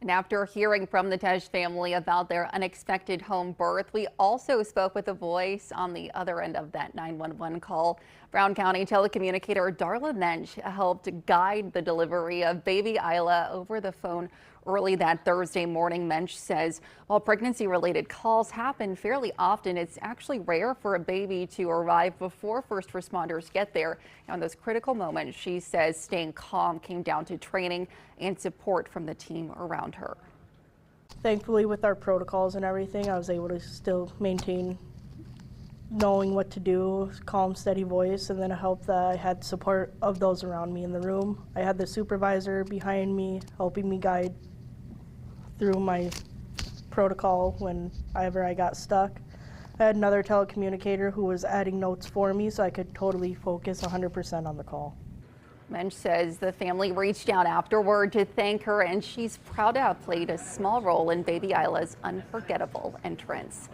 And after hearing from the Tesch family about their unexpected home birth, we also spoke with a voice on the other end of that 911 call. Brown County telecommunicator Darla Mensch helped guide the delivery of baby Isla over the phone early that Thursday morning. Mensch says while pregnancy-related calls happen fairly often, it's actually rare for a baby to arrive before first responders get there. On those critical moments, she says staying calm came down to training and support from the team around her. Thankfully, with our protocols and everything, I was able to still maintain knowing what to do, calm, steady voice, and then it helped that I had support of those around me in the room. I had the supervisor behind me helping me guide through my protocol whenever I got stuck. I had another telecommunicator who was adding notes for me so I could totally focus 100% on the call. Mensch says the family reached out afterward to thank her, and she's proud to have played a small role in baby Isla's unforgettable entrance.